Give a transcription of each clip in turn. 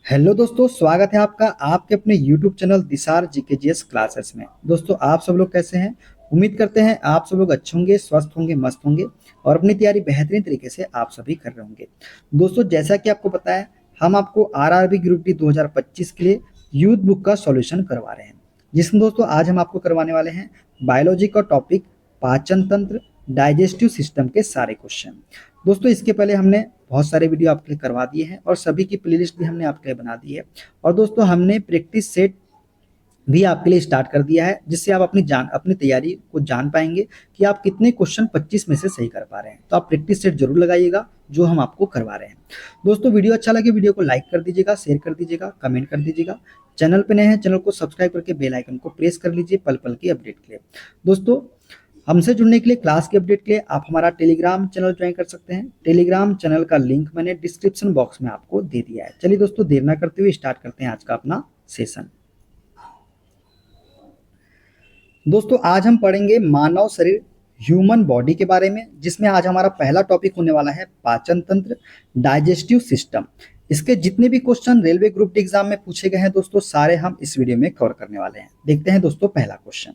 Hello दोस्तों, स्वागत है आपका आपके अपने YouTube चैनल दिसार जीकेजीएस क्लासेस में। दोस्तों, आप सब लोग कैसे हैं? उम्मीद करते हैं आप सब लोग अच्छे होंगे, स्वस्थ होंगे, मस्त होंगे और अपनी तैयारी बेहतरीन तरीके से आप सभी कर रहे होंगे। दोस्तों, जैसा कि आपको पता है, हम आपको आरआरबी ग्रुप डी 2025 के लिए यूथ बुक का सॉल्यूशन करवा रहे हैं, जिसमें दोस्तों आज हम आपको करवाने वाले हैं बायोलॉजी का टॉपिक पाचन तंत्र, डाइजेस्टिव सिस्टम के सारे क्वेश्चन। दोस्तों, इसके पहले हमने बहुत सारे वीडियो आपके लिए करवा दिए हैं और सभी की प्लेलिस्ट भी हमने आपके लिए बना दी है। और दोस्तों, हमने प्रैक्टिस सेट भी आपके लिए स्टार्ट कर दिया है, जिससे आप अपनी तैयारी को जान पाएंगे कि आप कितने क्वेश्चन 25 में से सही कर पा रहे हैं। तो आप प्रैक्टिस सेट जरूर लगाइएगा जो हम आपको करवा रहे हैं। दोस्तों, वीडियो अच्छा लगे वीडियो को लाइक कर दीजिएगा, शेयर कर दीजिएगा, कमेंट कर दीजिएगा। चैनल पे नए हैं चैनल को सब्सक्राइब करके बेल आइकन को प्रेस कर लीजिए पल पल की अपडेट के लिए। दोस्तों, हमसे जुड़ने के लिए, क्लास के अपडेट के लिए आप हमारा टेलीग्राम चैनल ज्वाइन कर सकते हैं। टेलीग्राम चैनल का लिंक मैंने डिस्क्रिप्शन बॉक्स में आपको दे दिया है। चलिए दोस्तों, देर ना करते हुए स्टार्ट करते हैं आज का अपना सेशन। दोस्तों, आज हम पढ़ेंगे मानव शरीर, ह्यूमन बॉडी के बारे में, जिसमें आज हमारा पहला टॉपिक होने वाला है पाचन तंत्र, डाइजेस्टिव सिस्टम। इसके जितने भी question railway group D exam में पूछे गए हैं दोस्तों, सारे हम इस वीडियो में कवर करने वाले हैं। देखते हैं दोस्तों, पहला क्वेश्चन।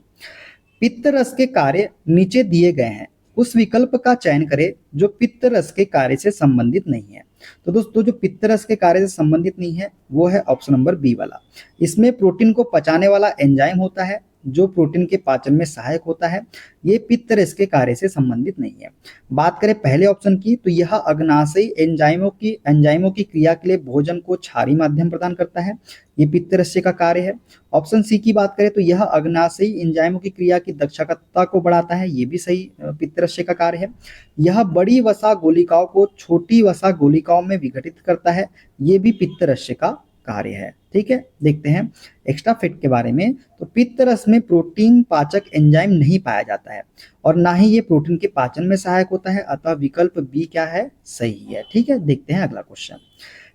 पित्त रस के कार्य नीचे दिए गए हैं, उस विकल्प का चयन करें जो पित्त रस के कार्य से संबंधित नहीं है। तो दोस्तों, जो पित्त रस के कार्य से संबंधित नहीं है वो है ऑप्शन नंबर बी वाला। इसमें प्रोटीन को पचाने वाला एंजाइम होता है जो प्रोटीन के पाचन में सहायक होता है। ये पित्त रस के कार्य से संबंधित नहीं है। बात करें पहले ऑप्शन की, तो यह अग्नाशयी एंजाइमों की क्रिया के लिए भोजन को क्षारीय माध्यम प्रदान करता है। ये पित्त रस का कार्य है। ऑप्शन सी की बात करें तो यह अग्नाशयी एंजाइमों की क्रिया की दक्षता को बढ़ाता है। ये भी सही पित्त रस का कार्य है। यह बड़ी वसा गोलिकाओं को छोटी वसा गोलिकाओं में विघटित करता है। ये भी पित्त रस का कार्य है। ठीक है, देखते हैं एक्स्ट्रा फैक्ट के बारे में। तो पित्त रस में प्रोटीन पाचक एंजाइम नहीं पाया जाता है और ना ही ये प्रोटीन के पाचन में सहायक होता है, अतः विकल्प बी क्या है, सही है। ठीक है, देखते हैं अगला क्वेश्चन।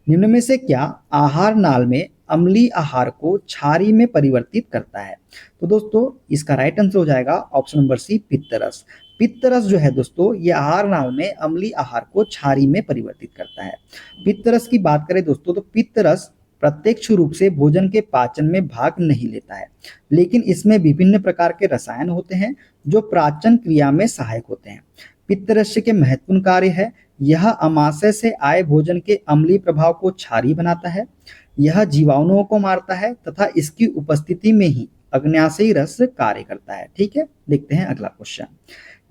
निम्न में से क्या आहार नाल में अम्लीय आहार को क्षारीय में परिवर्तित करता है? तो दोस्तों, इसका राइट आंसर हो जाएगा ऑप्शन नंबर सी, पित्तरस। पित्तरस जो है दोस्तों, ये आहार नाल में अम्लीय आहार को क्षारीय में परिवर्तित करता है। पित्तरस की बात करें दोस्तों, तो पित्तरस प्रत्यक्ष रूप से भोजन के पाचन में भाग नहीं लेता है, लेकिन इसमें विभिन्न प्रकार के रसायन होते हैं जो पाचन क्रिया में सहायक होते हैं। पित्तरस के महत्वपूर्ण कार्य है, यह अमाशय से आए भोजन के अम्लीय प्रभाव को क्षारीय बनाता है। यह जीवाणुओं को मारता है तथा इसकी उपस्थिति में ही अग्न्याशयी रस कार्य करता है। ठीक है, देखते हैं अगला क्वेश्चन।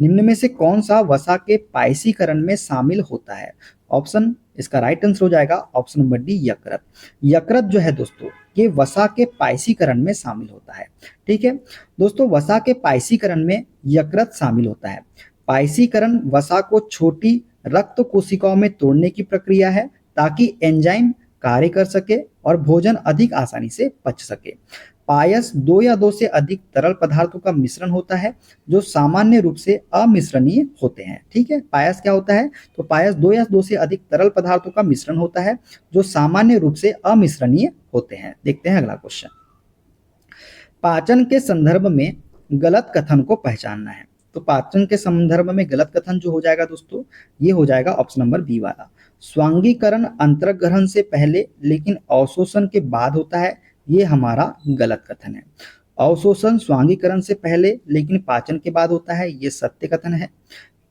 निम्न में से कौन सा वसा के पायसीकरण में शामिल होता है? ऑप्शन, इसका राइट आंसर हो जाएगा ऑप्शन नंबर डी, यकृत। यकृत जो है दोस्तों, ये वसा के पायसीकरण में शामिल होता है। ठीक है दोस्तों, वसा के पायसीकरण में यकृत शामिल होता है। पायसीकरण वसा को छोटी रक्त कोशिकाओं में तोड़ने की प्रक्रिया है ताकि एंजाइम कार्य कर सके और भोजन अधिक आसानी से पच सके। पायस दो या दो से अधिक तरल पदार्थों का मिश्रण होता है जो सामान्य रूप से अमिश्रणीय होते हैं। ठीक है, पायस क्या होता है? तो पायस दो या दो से अधिक तरल पदार्थों का मिश्रण होता है जो सामान्य रूप से अमिश्रणीय होते हैं। देखते हैं अगला क्वेश्चन। पाचन के संदर्भ में गलत कथन को पहचानना है। तो पाचन के संदर्भ में गलत कथन जो हो जाएगा दोस्तों, ये हो जाएगा ऑप्शन नंबर बी वाला। स्वांगीकरण अंतर्ग्रहण से पहले लेकिन अवशोषण के बाद होता है, ये हमारा गलत कथन है। अवशोषण स्वांगीकरण से पहले लेकिन पाचन के बाद होता है, ये सत्य कथन है।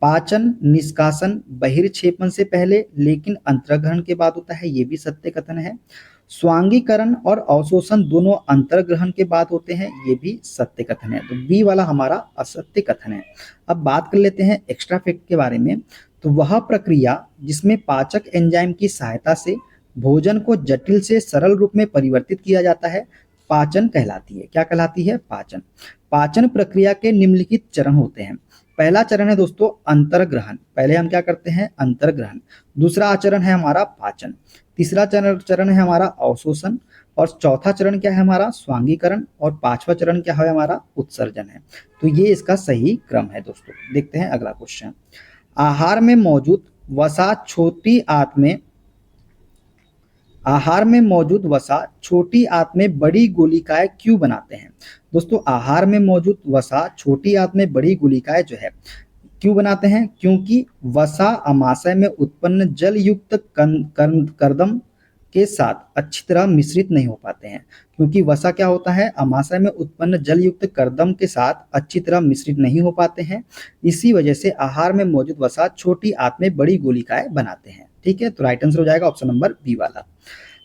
पाचन निष्कासन बहिर्क्षेपण से पहले लेकिन अंतर्ग्रहण के बाद होता है, ये भी सत्य कथन है। स्वांगीकरण और अवशोषण दोनों अंतर्ग्रहण के बाद होते हैं, ये भी सत्य कथन है। तो बी वाला हमारा असत्य कथन है। अब बात कर लेते हैं एक्स्ट्रा फैक्ट के बारे में। तो वह प्रक्रिया जिसमें पाचक एंजाइम की सहायता से भोजन को जटिल से सरल रूप में परिवर्तित किया जाता है, पाचन कहलाती है। क्या कहलाती है? पाचन। पाचन प्रक्रिया के निम्नलिखित चरण होते हैं। पहला चरण है दोस्तों अंतर्ग्रहण। पहले हम क्या करते हैं? अंतर्ग्रहण। दूसरा आचरण है हमारा पाचन। तीसरा चरण है हमारा अवशोषण और चौथा चरण क्या है हमारा? स्वांगीकरण। और पांचवा चरण क्या है हमारा? उत्सर्जन है। तो ये इसका सही क्रम है दोस्तों। देखते हैं अगला क्वेश्चन। आहार में मौजूद वसा छोटी आंत में बड़ी गोलिकाएं क्यों बनाते हैं? दोस्तों, आहार में मौजूद वसा छोटी आंत में बड़ी गोलिकाएं जो है क्यों बनाते हैं? क्योंकि वसा अमाशय में उत्पन्न जल युक्त कर्दम के साथ अच्छी तरह मिश्रित नहीं हो पाते हैं, क्योंकि वसा क्या होता है, अमाशय में उत्पन्न जल युक्त कर्दम के साथ अच्छी तरह मिश्रित नहीं हो पाते हैं। इसी वजह से आहार में मौजूद वसा छोटी आंत में बड़ी गोलिकाएं बनाते हैं। ठीक है, तो राइट आंसर हो जाएगा ऑप्शन नंबर बी वाला।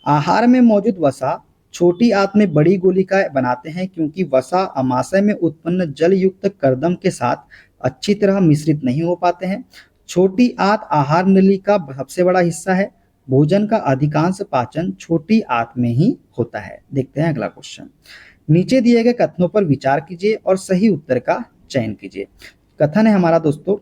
आहार में मौजूद वसा छोटी आंत में बड़ी गोलिकाएं बनाते हैं, क्योंकि वसा अमाशय में उत्पन्न जल युक्त कर्दम के साथ अच्छी तरह मिश्रित नहीं हो पाते हैं। छोटी आंत आहार नली का सबसे बड़ा हिस्सा है। भोजन का अधिकांश पाचन छोटी आंत में ही होता है। देखते हैं अगला क्वेश्चन। नीचे दिए गए कथनों पर विचार कीजिए और सही उत्तर का चयन कीजिए। कथन है हमारा दोस्तों,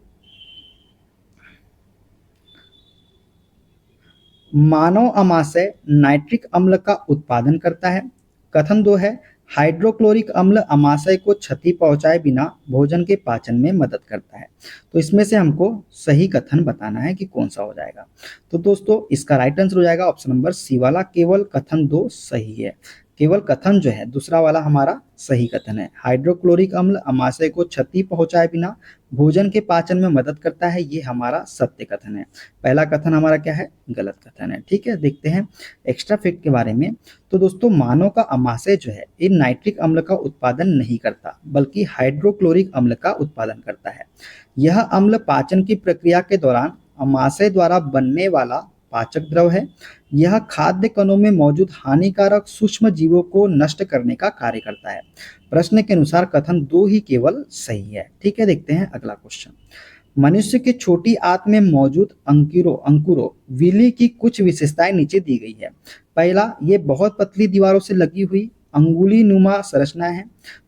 मानव अमाशय नाइट्रिक अम्ल का उत्पादन करता है। कथन 2 है, हाइड्रोक्लोरिक अम्ल अमाशय को क्षति पहुंचाए बिना भोजन के पाचन में मदद करता है। तो इसमें से हमको सही कथन बताना है कि कौन सा हो जाएगा। तो दोस्तों इसका राइट आंसर हो जाएगा ऑप्शन नंबर सी वाला, केवल कथन 2 सही है। केवल कथन जो है दूसरा वाला हमारा सही कथन है। हाइड्रोक्लोरिक अम्ल अमाशय को क्षति पहुंचाए बिना भोजन के पाचन में मदद करता है, ये हमारा सत्य कथन है। पहला कथन हमारा क्या है, गलत कथन है। ठीक है, देखते हैं एक्स्ट्रा फैक्ट के बारे में। तो दोस्तों मानव का अमाशय जो है ये नाइट्रिक अम्ल का उत्पादन नहीं करता, बल्कि हाइड्रोक्लोरिक अम्ल का उत्पादन करता है। यह अम्ल पाचन की प्रक्रिया के दौरान अमाशय द्वारा बनने वाला पाचक द्रव है। यह खाद्य कणों में मौजूद हानिकारक सूक्ष्म जीवों को नष्ट करने का कार्य करता है। प्रश्न के अनुसार कथन 2 ही केवल सही है। ठीक है, देखते हैं अगला क्वेश्चन। मनुष्य के छोटी आंत में मौजूद अंकुरों विली की कुछ विशेषताएं नीचे दी गई है। पहला, ये बहुत पतली दीवारों से लगी हुई अंगुली नुमा संरचनाएं है।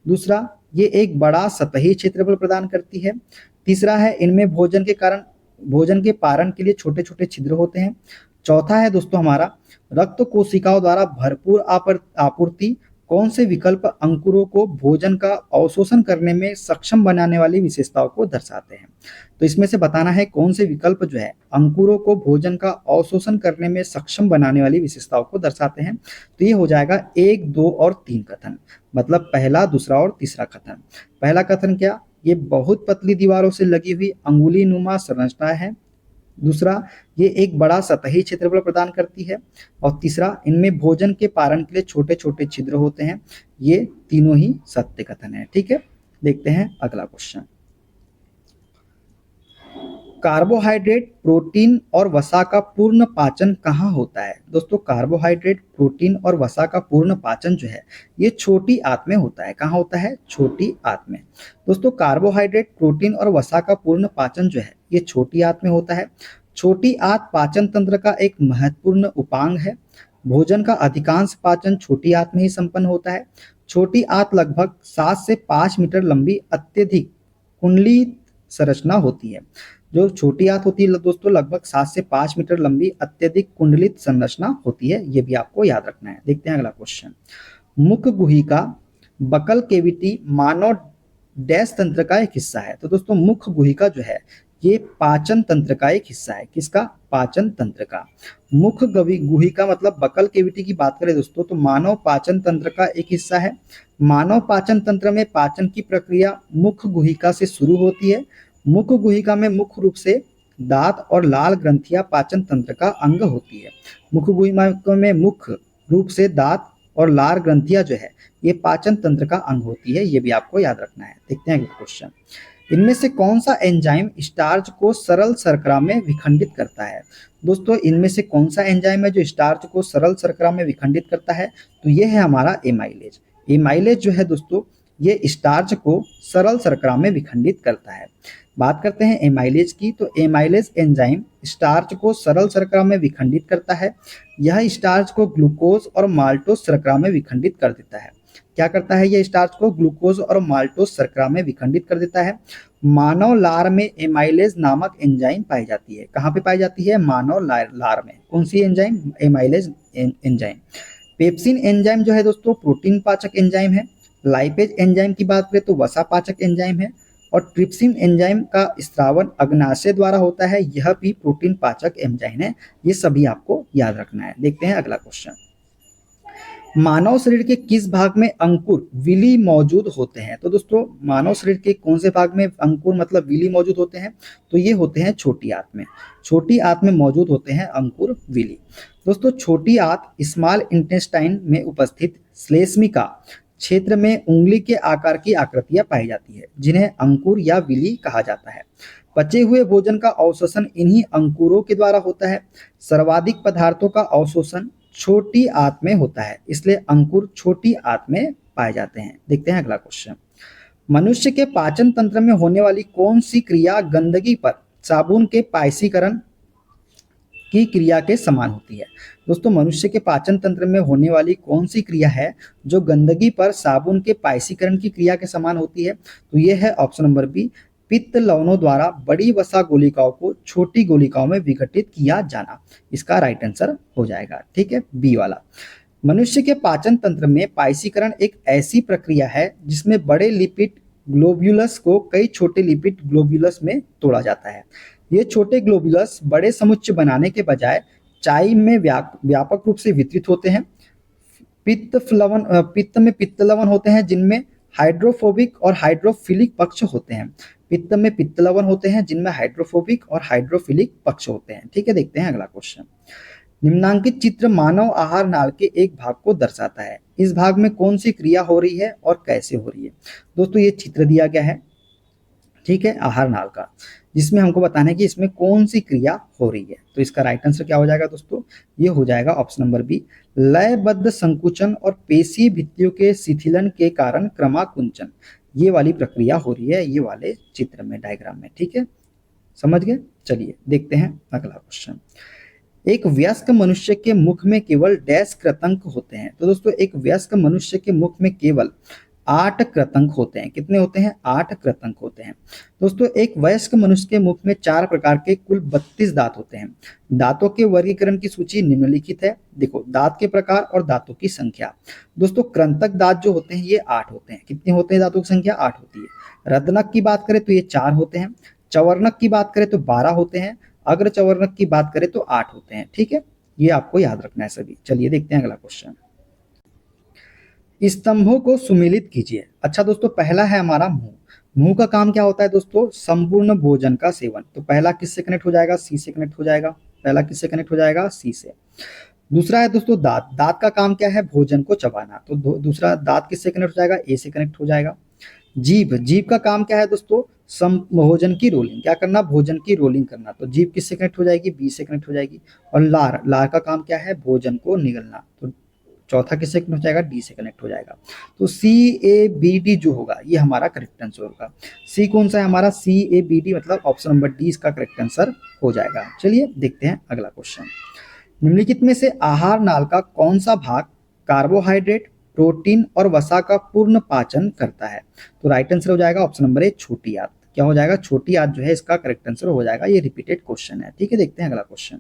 दूसरा, ये एक बड़ा सतही क्षेत्रफल प्रदान करती है। तीसरा है, इनमें भोजन के पारण के लिए छोटे छोटे छिद्र होते हैं। चौथा है दोस्तों हमारा, रक्त कोशिकाओं द्वारा भरपूर आपूर्ति कौन से विकल्प अंकुरों को भोजन का अवशोषण करने में सक्षम बनाने वाली विशेषताओं को दर्शाते हैं। तो इसमें से बताना है कौन से विकल्प जो है अंकुरों को भोजन का अवशोषण करने में सक्षम बनाने वाली विशेषताओं को दर्शाते हैं। तो ये हो जाएगा 1, 2 और 3 कथन, मतलब पहला, दूसरा और तीसरा कथन। पहला कथन क्या, ये बहुत पतली दीवारों से लगी हुई अंगुली नुमा संरचना है। दूसरा, ये एक बड़ा सतही क्षेत्रफल प्रदान करती है। और तीसरा, इनमें भोजन के पारण के लिए छोटे छोटे छिद्र होते हैं। ये तीनों ही सत्य कथन है। ठीक है, देखते हैं अगला क्वेश्चन। कार्बोहाइड्रेट, प्रोटीन और वसा का पूर्ण पाचन कहाँ होता है? दोस्तों कार्बोहाइड्रेट, प्रोटीन और वसा का पूर्ण पाचन जो है ये छोटी आंत में होता है। कहाँ होता है? छोटी आंत में। दोस्तों कार्बोहाइड्रेट, प्रोटीन और वसा का पूर्ण पाचन जो है ये छोटी आंत में होता है। छोटी आंत पाचन तंत्र का एक महत्वपूर्ण उपांग है। भोजन का अधिकांश पाचन छोटी आंत में ही संपन्न होता है। छोटी आंत लगभग 7 से 5 मीटर लंबी अत्यधिक कुंडलित संरचना होती है। जो छोटी आंत होती है दोस्तों लगभग 7 से 5 मीटर लंबी अत्यधिक कुंडलित संरचना होती है। ये भी आपको याद रखना है। देखते हैं अगला क्वेश्चन। मुख गुहिका, बकल केविटी मानव डैश तंत्र का एक हिस्सा है। तो दोस्तों मुख गुहिका जो है ये पाचन तंत्र का एक हिस्सा है। किसका? पाचन तंत्र का। मुख गुहिका मतलब बकल केविटी की बात करें दोस्तों तो मानव पाचन तंत्र का एक हिस्सा है। मानव पाचन तंत्र में पाचन की प्रक्रिया मुख गुहिका से शुरू होती है। मुख गुहिका में मुख्य रूप से दांत और लाल ग्रंथियां पाचन तंत्र का अंग होती है। मुख गुहिका में मुख्य रूप से दांत और लाल ग्रंथियां जो है ये पाचन तंत्र का अंग होती है। ये भी आपको याद रखना है। देखते हैं अगला क्वेश्चन। इनमें से कौन सा एंजाइम स्टार्च को सरल शर्करा में विखंडित करता है? दोस्तों इनमें से कौन सा एंजाइम है जो स्टार्च को सरल शर्करा में विखंडित करता है? तो ये है हमारा एमाइलेज। एमाइलेज जो है दोस्तों ये स्टार्च को सरल शर्करा में विखंडित करता है। बात करते हैं एमाइलेज की, तो एमाइलेज एंजाइम स्टार्च को सरल शर्करा में विखंडित करता है। यह स्टार्च को ग्लूकोज और माल्टोज शर्करा में विखंडित कर देता है। क्या करता है यह स्टार्च को? ग्लूकोज और माल्टोज शर्करा में विखंडित कर देता है। मानव लार में एमाइलेज नामक एंजाइम पाई जाती है। कहाँ पे पाई जाती है? मानव लार में। कौन सी enzyme? Amylase enzyme. Pepsin enzyme जो है दोस्तों प्रोटीन पाचक एंजाइम है। लाइपेज एंजाइम की बात करें तो वसा पाचक एंजाइम है। और ट्रिप्सिन एंजाइम का स्रावन अग्नाशय द्वारा होता है। यह भी प्रोटीन पाचक एंजाइम है। ये सभी आपको याद रखना है। देखते हैं अगला क्वेश्चन। मानव शरीर के किस भाग में अंकुर विली मौजूद होते हैं? तो दोस्तों मानव शरीर के कौन से भाग में अंकुर मतलब विली मौजूद होते हैं? तो ये होते हैं छोटी आंत में। छोटी आंत में मौजूद होते हैं अंकुर विली। दोस्तों छोटी आंत स्मॉल इंटेस्टाइन में उपस्थित श्लेष्मिका क्षेत्र में उंगली के आकार की आकृतियां पाई जाती है, जिन्हें अंकुर या विली कहा जाता है। पचे हुए भोजन का अवशोषण इन्हीं अंकुरों के द्वारा होता है। सर्वाधिक पदार्थों का अवशोषण छोटी आंत में होता है, इसलिए अंकुर छोटी आंत में पाए जाते हैं। देखते हैं अगला क्वेश्चन। मनुष्य के पाचन तंत्र में होने वाली कौन सी क्रिया गंदगी पर साबुन के पायसीकरण की क्रिया के समान होती है? दोस्तों मनुष्य के पाचन तंत्र में होने वाली कौन सी क्रिया है जो गंदगी पर साबुन के पायसीकरण की क्रिया के समान होती है? तो यह है ऑप्शन नंबर बी, पित्त लवणों द्वारा बड़ी वसा गोलिकाओं को छोटी गोलिकाओं में विघटित किया जाना। इसका राइट आंसर हो जाएगा, ठीक है, बी वाला। मनुष्य के पाचन तंत्र में पायसीकरण एक ऐसी प्रक्रिया है जिसमें बड़े लिपिड ग्लोब्यूलस को कई छोटे लिपिड ग्लोब्यूलस में तोड़ा जाता है। ये छोटे ग्लोब्यूलस बड़े समुच्चय बनाने के बजाय चाई में व्यापक रूप से वितरित होते हैं। पित्त में पित्त लवण होते हैं जिनमें हाइड्रोफोबिक और हाइड्रोफिलिक पक्ष होते हैं। पित्त में पित्त लवण होते हैं जिनमें हाइड्रोफोबिक और हाइड्रोफिलिक पक्ष होते हैं। ठीक है, देखते हैं अगला क्वेश्चन। निम्नांकित चित्र मानव आहार नाल के एक भाग को दर्शाता है। इस भाग में कौन सी क्रिया हो रही है और कैसे हो रही है? दोस्तों ये चित्र दिया गया है, ठीक है, आहार नाल का, जिसमें हमको बताना है कि इसमें कौन सी क्रिया हो रही है। तो इसका राइट आंसर क्या हो जाएगा दोस्तों? ये हो जाएगा ऑप्शन नंबर बी, लयबद्ध संकुचन और पेशीय भित्तियों के शिथिलन के कारण क्रमाकुंचन। ये वाली प्रक्रिया हो रही है ये वाले चित्र में, डायग्राम में। ठीक है, समझ गए? चलिए देखते हैं अगला क्वेश्चन। एक वयस्क मनुष्य के मुख में केवल डैश कृतंक होते हैं। तो दोस्तों एक वयस्क मनुष्य के मुख में केवल 8 कृतंक होते हैं। कितने होते हैं? 8 कृतंक होते हैं। दोस्तों एक वयस्क मनुष्य के मुख में 4 प्रकार के कुल 32 दांत होते हैं। दांतों के वर्गीकरण की सूची निम्नलिखित है। देखो, दांत के प्रकार और दांतों की संख्या। दोस्तों कृंतक दांत जो होते हैं ये 8 होते हैं। कितने होते हैं? दांतों की संख्या 8 होती है। रत्नक की बात करें तो ये 4 होते हैं। चवर्णक की बात करें तो 12 होते हैं। अग्र चवर्णक की बात करें तो 8 होते हैं। ठीक है, ये आपको याद रखना है सभी। चलिए देखते हैं अगला क्वेश्चन। स्तंभों को सुमेलित कीजिए। अच्छा दोस्तों, पहला है हमारा मुंह। मुंह का काम क्या होता है दोस्तों? संपूर्ण भोजन का सेवन। तो पहला किससे कनेक्ट हो जाएगा? सी से कनेक्ट हो जाएगा। पहला किससे कनेक्ट हो जाएगा? सी से। दूसरा है दोस्तों दांत। दांत का काम क्या है? भोजन को चबाना। तो दूसरा दांत किससे कनेक्ट हो जाएगा? ए से कनेक्ट हो जाएगा। जीभ। जीभ का काम क्या है दोस्तों? भोजन की रोलिंग। क्या करना? भोजन की रोलिंग करना। तो जीभ किससे कनेक्ट हो जाएगी? बी से कनेक्ट हो जाएगी। और लार। लार का काम क्या है? भोजन को निगलना। तो चौथा किससे कनेक्ट हो जाएगा? डी से कनेक्ट हो जाएगा। तो सी ए बी डी जो होगा ये हमारा करेक्ट आंसर होगा। सी कौन सा है हमारा? सी ए बी डी, मतलब ऑप्शन नंबर डी इसका करेक्ट आंसर हो जाएगा। चलिए देखते हैं अगला क्वेश्चन। निम्नलिखित में से आहार नाल का कौन सा भाग कार्बोहाइड्रेट, प्रोटीन और वसा का पूर्ण पाचन करता है? तो राइट आंसर हो जाएगा ऑप्शन नंबर ए, छोटी आंत। क्या हो जाएगा? छोटी आंत जो है इसका करेक्ट आंसर हो जाएगा। ये रिपीटेड क्वेश्चन है। ठीक है, देखते हैं अगला क्वेश्चन।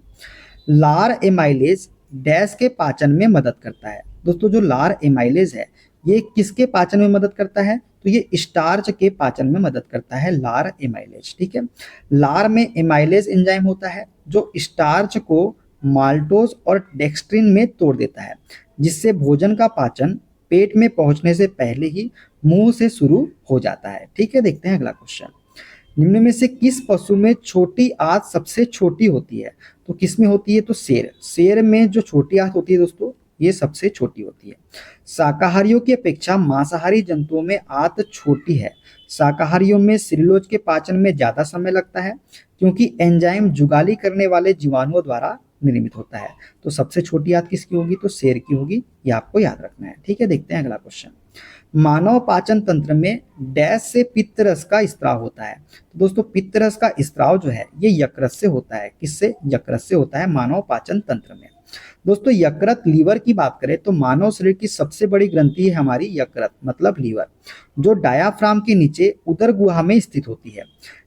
लार एमाइलेज डैश के पाचन में मदद करता है। दोस्तों जो लार एमाइलेज है ये किसके पाचन में मदद करता है? तो ये स्टार्च के पाचन में मदद करता है लार एमाइलेज। ठीक है, लार में एमाइलेज एंजाइम होता है जो स्टार्च को माल्टोज और डेक्स्ट्रिन में तोड़ देता है, जिससे भोजन का पाचन पेट में पहुंचने से पहले ही मुंह से शुरू हो जाता है। ठीक है, देखते हैं अगला क्वेश्चन। निम्न में से किस पशु में छोटी आंत सबसे छोटी होती है? तो किस में होती है? तो शेर। शेर में जो छोटी आंत होती है दोस्तों ये सबसे छोटी होती है। शाकाहारियों की अपेक्षा मांसाहारी जंतुओं में आंत छोटी है। शाकाहारियों में सिरिलोज के पाचन में ज्यादा समय लगता है क्योंकि एंजाइम जुगाली करने वाले जीवाणुओं द्वारा निर्मित होता है। तो सबसे छोटी आंत किसकी होगी? तो शेर की होगी। ये आपको याद रखना है। ठीक है, देखते हैं अगला क्वेश्चन। मानव पाचन तंत्र में डैश से पित्त रस का स्त्राव होता है। तो दोस्तों पित्त रस का स्त्राव जो है ये यकृत से होता है। किससे? यकृत से होता है मानव पाचन तंत्र में। दोस्तों यकृत, लीवर की बात करें तो मानव शरीर की सबसे बड़ी ग्रंथि है हमारी यकृत, मतलब लीवर, जो डायाफ्राम के नीचे उदर गुहा में स्थित होती है।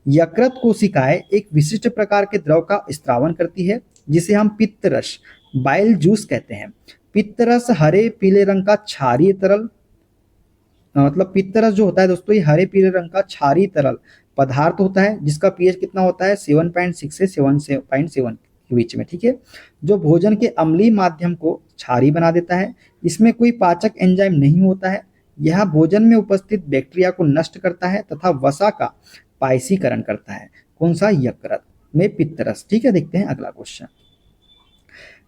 यकृत कोशिकाएं एक विशिष्ट प्रकार के द्रव का स्त्रावन करती है जिसे हम पित्त रस, बाइल जूस कहते हैं। पित्त रस हरे पीले रंग का क्षारीय तरल, मतलब पित्त रस जो होता है दोस्तों ये हरे पीले रंग का क्षारीय तरल पदार्थ होता है जिसका पीएच कितना होता है? 7.6 से 7.7 के बीच में। ठीक है, जो भोजन के अम्लीय माध्यम को क्षारीय बना देता है। इसमें कोई पाचक एंजाइम नहीं होता है। यह भोजन में उपस्थित बैक्टीरिया को नष्ट करता है तथा वसा का पायसीकरण करता है। कौन सा? यकृत में पित्त रस। ठीक है, देखते हैं अगला क्वेश्चन।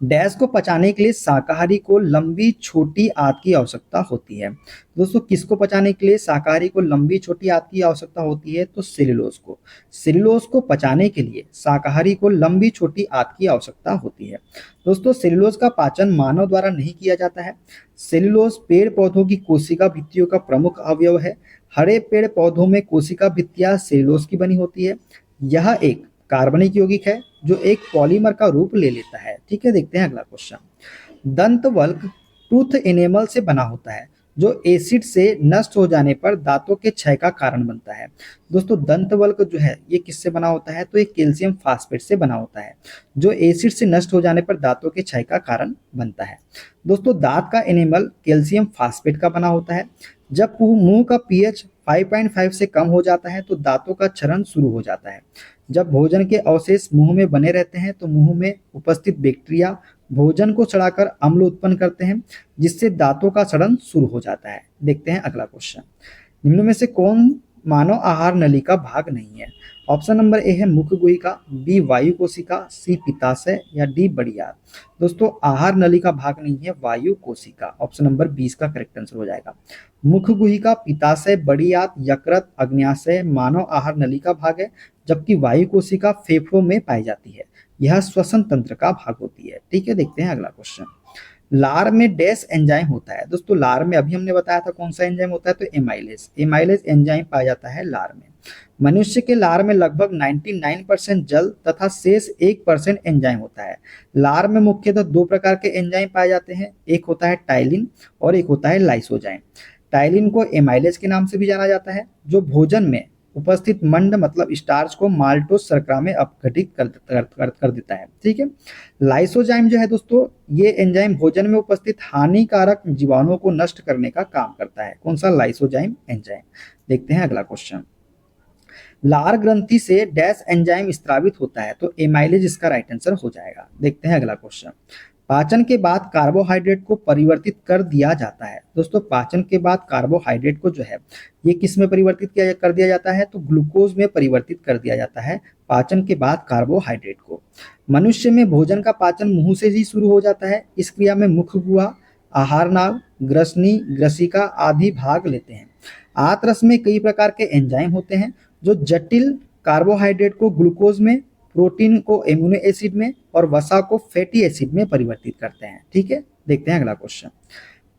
डैश को पचाने के लिए शाकाहारी को लंबी छोटी आंत की आवश्यकता होती है। दोस्तों किसको पचाने के लिए शाकाहारी को लंबी छोटी आंत की आवश्यकता होती है? तो सेल्यूलोज को। सेल्यूलोज को पचाने के लिए शाकाहारी को लंबी छोटी आंत की आवश्यकता होती है। दोस्तों सेल्यूलोज का पाचन मानव द्वारा नहीं किया जाता है। सेल्यूलोज पेड़ पौधों की कोशिका भित्तियों का प्रमुख अवयव है। हरे पेड़ पौधों में कोशिका भित्तियां सेल्यूलोज की बनी होती है। यह एक कार्बनिक यौगिक है जो एक पॉलीमर का रूप ले लेता है। ठीक है, देखते हैं अगला क्वेश्चन। दंत वल्क टूथ एनेमल से बना होता है जो एसिड से नष्ट हो जाने पर दांतों के क्षय का कारण बनता है। दोस्तों दंत वल्क जो है ये किससे बना होता है? तो ये कैल्शियम फास्फेट से बना होता है जो एसिड से नष्ट हो जाने पर दांतों के क्षय का कारण बनता है। दोस्तों दांत का एनेमल कैल्शियम फास्फेट का बना होता है। जब मुंह का पीएच 5.5 से कम हो जाता है तो दांतों का क्षरण शुरू हो जाता है। जब भोजन के अवशेष मुंह में बने रहते हैं तो मुंह में उपस्थित बैक्टीरिया भोजन को सड़ाकर अम्ल उत्पन्न करते हैं जिससे दांतों का सड़न शुरू हो जाता है। देखते हैं अगला क्वेश्चन। निम्न में से कौन मानव आहार नली का भाग नहीं है? ऑप्शन नंबर ए है मुख गुहिका, बी वायु कोशिका, सी पित्ताशय या डी बड़ियार। दोस्तों आहार नली का भाग नहीं है वायु कोशिका। ऑप्शन नंबर 20 का करेक्ट आंसर हो जाएगा। मुख गुहिका, पित्ताशय, बड़ियात, यकृत, अग्न्याशय मानव आहार नली का भाग है, जबकि वायु कोशिका फेफड़ों में पाई जाती है। यह श्वसन तंत्र का भाग होती है। ठीक है, देखते हैं अगला क्वेश्चन। लार में डैश एंजाइम होता है। दोस्तों लार में अभी हमने बताया था कौन सा एंजाइम होता है? तो एमाइलेज। एमाइलेज एंजाइम पाया जाता है लार में। मनुष्य के लार में लगभग 99% जल तथा शेष 1% एंजाइम होता है। लार में मुख्यतः दो प्रकार के एंजाइम पाए जाते हैं, एक होता है टाइलिन और एक होता है लाइसोजाइम। टाइलिन को एमाइलेज के नाम से भी जाना जाता है जो भोजन में उपस्थित मंड मतलब स्टार्च को माल्टोस शर्करा में अपघटित कर देता है। ठीक है, लाइसोजाइम जो है दोस्तों ये एंजाइम भोजन में उपस्थित हानिकारक जीवाणुओं को नष्ट करने का काम करता है। कौन सा? Lysozyme enzyme. देखते हैं अगला क्वेश्चन। लार ग्रंथि से डैश एंजाइम स्त्रावित होता है, तो एमाइलेज इसका राइट आंसर हो जाएगा। देखते हैं अगला क्वेश्चन। पाचन के बाद कार्बोहाइड्रेट को परिवर्तित कर दिया जाता है। दोस्तों पाचन के बाद कार्बोहाइड्रेट को जो है ये किस में परिवर्तित कर दिया जाता है? तो ग्लूकोज में परिवर्तित कर दिया जाता है पाचन के बाद कार्बोहाइड्रेट को। मनुष्य में भोजन का पाचन मुंह से ही शुरू हो जाता है। इस क्रिया में मुख गुहा, आहार नाल, ग्रसनी, ग्रसिका आदि भाग लेते हैं। आंत में कई प्रकार के एंजाइम होते हैं जो जटिल कार्बोहाइड्रेट को ग्लूकोज में, प्रोटीन को एमिनो एसिड में और वसा को फैटी एसिड में परिवर्तित करते हैं। ठीक है, देखते हैं अगला क्वेश्चन।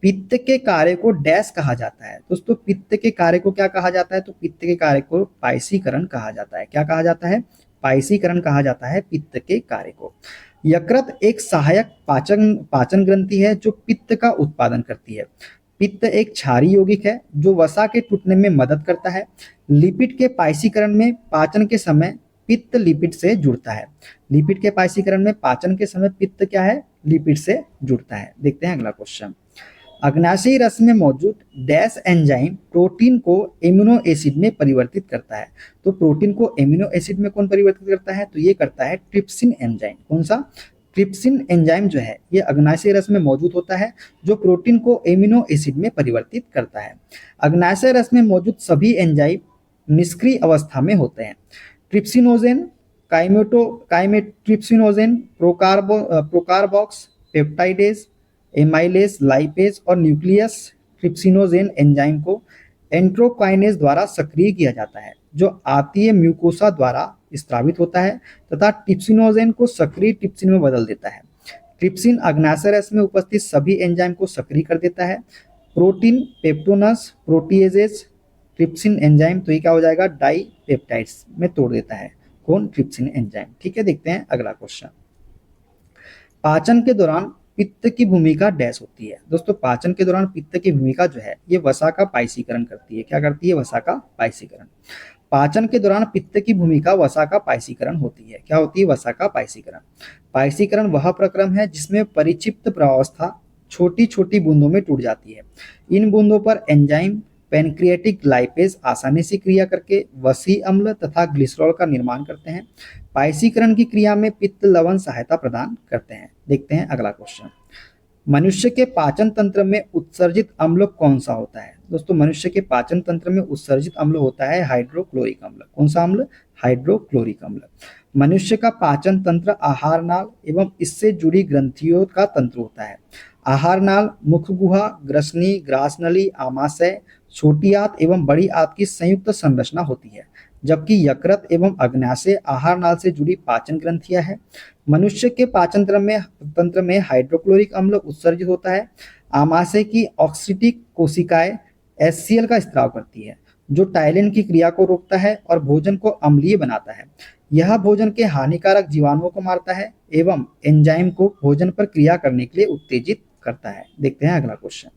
पित्त के कार्य को डैश कहा जाता है। दोस्तों पित्त के कार्य को क्या कहा जाता है? तो पित्त के कार्य को पायसीकरण कहा जाता है। क्या कहा जाता है? पायसीकरण कहा जाता है पित्त के कार्य को। यकृत एक सहायक पाचन ग्रंथि है जो पित्त का उत्पादन करती है। पित्त एक क्षारीय यौगिक है जो वसा के टूटने में मदद करता है। लिपिड के पायसीकरण में पाचन के समय पित्त लिपिड से जुड़ता है। लिपिड के पायसीकरण में पाचन के समय पित्त क्या है? लिपिड से जुड़ता है। देखते हैं अगला क्वेश्चन। अग्नाशयी रस में मौजूद डैश एंजाइम प्रोटीन को एमिनो एसिड में परिवर्तित करता है। तो प्रोटीन को एमिनो एसिड में कौन परिवर्तित करता है? तो ये करता है ट्रिप्सिन एंजाइम। कौन सा? ट्रिप्सिन एंजाइम जो है ये अग्नाशय रस में मौजूद होता है जो प्रोटीन को एमिनो एसिड में परिवर्तित करता है। अग्नाशय रस में मौजूद सभी एंजाइम निष्क्रिय अवस्था में होते हैं। Trypsinogen, trypsinogen, procarboxypeptidase, amylase, lipase और न्यूक्लियस ट्रिप्सिनोजेन एंजाइम को एंट्रोकाइनेज द्वारा सक्रिय किया जाता है जो आतीय म्यूकोसा द्वारा स्त्रावित होता है तथा ट्रिप्सिनोजेन को सक्रिय ट्रिप्सिन में बदल देता है। ट्रिप्सिन अग्नाशय रस में उपस्थित सभी एंजाइम को सक्रिय कर देता है। प्रोटीन, पेप्टोनस, प्रोटीएजेज, ट्रिप्सिन एंजाइम, तो ये क्या हो जाएगा? डाई पेप्टाइड्स में तोड़ देता है। कौन? Trypsin enzyme. ठीक है, देखते हैं अगला क्वेश्चन। पाचन के दौरान पित्त की भूमिका डैश होती है। दोस्तों पाचन के दौरान पित्त की भूमिका जो है ये वसा का पायसीकरण करती है। क्या करती है? वसा का पायसीकरण। पाचन के दौरान पित्त की भूमिका वसा का पायसीकरण होती है। क्या होती है? वसा का पायसीकरण। पायसीकरण वह प्रक्रम है जिसमें परिक्षिप्त प्रवावस्था छोटी छोटी बूंदों में टूट जाती है। इन बूंदों पर एंजाइम पैनक्रियाटिक लाइपेज आसानी से क्रिया करके वसी अम्ल तथा ग्लिसरॉल का निर्माण करते हैं। पायसीकरण की क्रिया में पित्त लवण सहायता प्रदान करते हैं। देखते हैं अगला क्वेश्चन। मनुष्य के पाचन तंत्र में उत्सर्जित अम्ल कौन सा होता है? दोस्तों मनुष्य के पाचन तंत्र में उत्सर्जित अम्ल होता है हाइड्रोक्लोरिक अम्ल। कौन सा अम्ल? हाइड्रोक्लोरिक अम्ल। मनुष्य का पाचन तंत्र आहार नाल एवं इससे जुड़ी ग्रंथियों का तंत्र होता है। आहार नाल मुख गुहा, ग्रसनी, ग्रासनली, आमाशय, छोटी आंत एवं बड़ी आंत की संयुक्त संरचना होती है, जबकि यकृत एवं अग्न्याशय आहार नाल से जुड़ी पाचन ग्रंथियां हैं। मनुष्य के पाचन तंत्र में हाइड्रोक्लोरिक अम्ल उत्सर्जित होता है। आमाशय की ऑक्सीटिक कोशिकाएं HCl का स्त्राव करती है, जो टाइलिन की क्रिया को रोकता है और भोजन को अम्लीय बनाता है। यह भोजन के हानिकारक जीवाणुओं को मारता है एवं एंजाइम को भोजन पर क्रिया करने के लिए उत्तेजित करता है। देखते हैं अगला क्वेश्चन।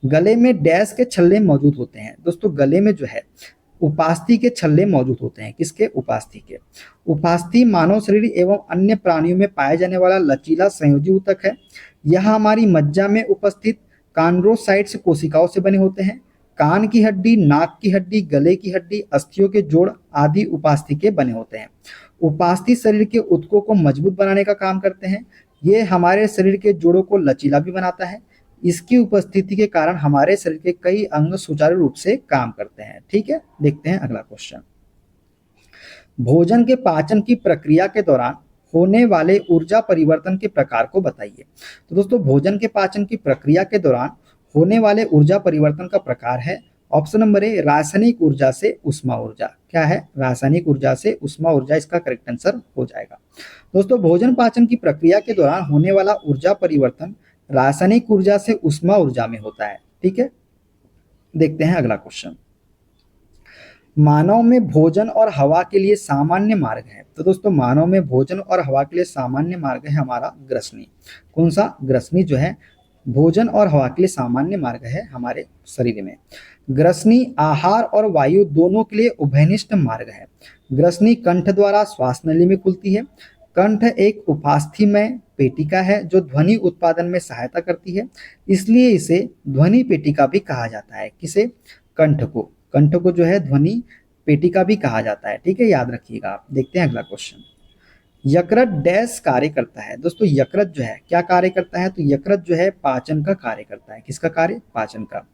गले में डैश के छल्ले मौजूद होते हैं। दोस्तों गले में जो है उपास्थि के छल्ले मौजूद होते हैं। किसके? उपास्थि के। उपास्थि मानव शरीर एवं अन्य प्राणियों में पाए जाने वाला लचीला संयोजी ऊतक है। यह हमारी मज्जा में उपस्थित कॉन्ड्रोसाइट्स कोशिकाओं से बने होते हैं। कान की हड्डी, नाक की हड्डी, गले की हड्डी, अस्थियों के जोड़ आदि उपास्थि के बने होते हैं। उपास्थि शरीर के ऊतकों को मजबूत बनाने का काम करते हैं। ये हमारे शरीर के जोड़ों को लचीला भी बनाता है। इसकी उपस्थिति के कारण हमारे शरीर के कई अंग सुचारू रूप से काम करते हैं। ठीक है, देखते हैं अगला क्वेश्चन। भोजन के पाचन की प्रक्रिया के दौरान होने वाले ऊर्जा परिवर्तन के प्रकार को बताइए। तो दोस्तों भोजन के पाचन की प्रक्रिया के दौरान होने वाले ऊर्जा परिवर्तन का प्रकार है ऑप्शन नंबर ए, रासायनिक ऊर्जा से उष्मा ऊर्जा। क्या है? रासायनिक ऊर्जा से उष्मा ऊर्जा इसका करेक्ट आंसर हो जाएगा। दोस्तों भोजन पाचन की प्रक्रिया के दौरान होने वाला ऊर्जा परिवर्तन रासायनिक ऊर्जा से उष्मा ऊर्जा में होता है। ठीक है, देखते हैं अगला क्वेश्चन। मानव में भोजन और हवा के लिए सामान्य मार्ग है। तो दोस्तों मानव में भोजन और हवा के लिए सामान्य मार्ग है हमारा ग्रसनी। कौन सा? ग्रसनी जो है भोजन और हवा के लिए सामान्य मार्ग है हमारे शरीर में। ग्रसनी आहार और वायु दोनों के लिए उभयनिष्ठ मार्ग है। ग्रसनी कंठ द्वारा श्वास नली में खुलती है। कंठ एक उपास्थीमय पेटिका है जो ध्वनि उत्पादन में सहायता करती है, इसलिए इसे ध्वनि पेटिका भी कहा जाता है। किसे? कंठ को। कंठ को जो है ध्वनि पेटिका भी कहा जाता है। ठीक है, याद रखिएगा आप। देखते हैं अगला क्वेश्चन। यकृत डैश कार्य करता है। दोस्तों यकृत जो है क्या कार्य करता है? तो यकृत जो है पाचन का कार्य करता है। किसका कार्य? पाचन का।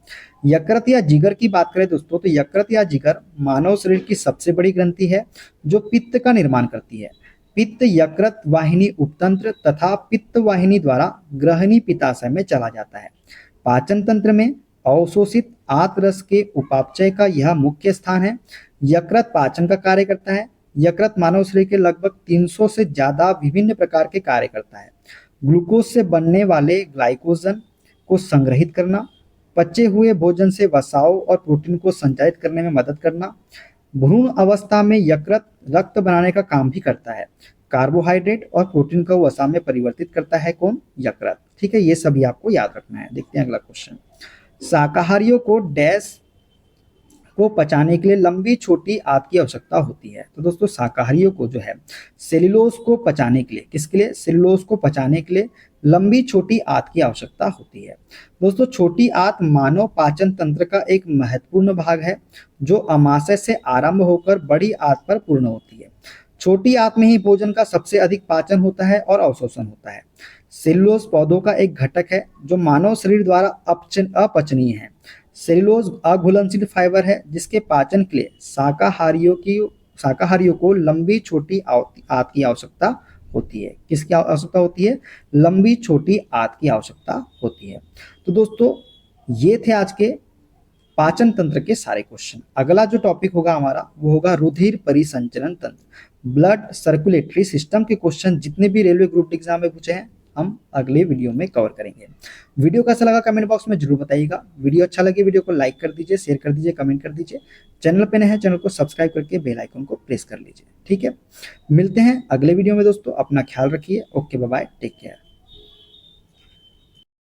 यकृत या जिगर की बात करें दोस्तों तो यकृत या जिगर मानव शरीर की सबसे बड़ी ग्रंथि है जो पित्त का निर्माण करती है। पित्त यकृत वाहिनी उपतंत्र तथा पित्त वाहिनी द्वारा ग्रहणी पित्ताशय में चला जाता है। पाचन तंत्र में अवशोषित आंत के उपापचय का यह मुख्य स्थान है। यकृत पाचन का कार्य करता है। यकृत मानव शरीर के लगभग 300 से ज्यादा विभिन्न प्रकार के कार्य करता है। ग्लूकोज से बनने वाले ग्लाइकोजन को संग्रहित करना, पचे हुए भोजन से वसाओं और प्रोटीन को संचारित करने में मदद करना। भ्रूण अवस्था में यकृत रक्त बनाने का काम भी करता है। कार्बोहाइड्रेट और प्रोटीन को वसा में परिवर्तित करता है कौन? यकृत। ठीक है, ये सभी आपको याद रखना है। देखते हैं अगला क्वेश्चन। शाकाहारियों को डैश को पचाने के लिए लंबी छोटी आंत की आवश्यकता होती है। तो दोस्तों शाकाहारियों को जो है सेल्यूलोज को पचाने के लिए, किसके लिए? सेल्यूलोज को पचाने के लिए लंबी छोटी आंत की आवश्यकता होती है। दोस्तों छोटी आंत मानव पाचन तंत्र का एक महत्वपूर्ण भाग है जो अमाशय से आरंभ होकर बड़ी आंत पर पूर्ण होती है। छोटी आंत में ही भोजन का सबसे अधिक पाचन होता है और अवशोषण होता है। सेल्यूलोज पौधों का एक घटक है जो मानव शरीर द्वारा अपचनीय है। सेल्यूलोज अघुलनशील फाइबर है जिसके पाचन के लिए शाकाहारियों को लंबी छोटी आंत की आवश्यकता होती है। किसकी आवश्यकता होती है? लंबी छोटी आंत की आवश्यकता होती है। तो दोस्तों ये थे आज के पाचन तंत्र के सारे क्वेश्चन। अगला जो टॉपिक होगा हमारा वो होगा रुधिर परिसंचरण तंत्र, ब्लड सर्कुलेटरी सिस्टम के क्वेश्चन जितने भी रेलवे ग्रुप एग्जाम में पूछे हैं हम अगले वीडियो में कवर करेंगे। वीडियो कैसा लगा कमेंट बॉक्स में जरूर बताइएगा। वीडियो अच्छा लगे वीडियो को लाइक कर दीजिए, शेयर कर दीजिए, कमेंट कर दीजिए। चैनल पे नए हैं चैनल को सब्सक्राइब करके बेल आइकन को प्रेस कर लीजिए। ठीक है, मिलते हैं अगले वीडियो में दोस्तों। अपना ख्याल रखिए। Okay, bye bye, take care.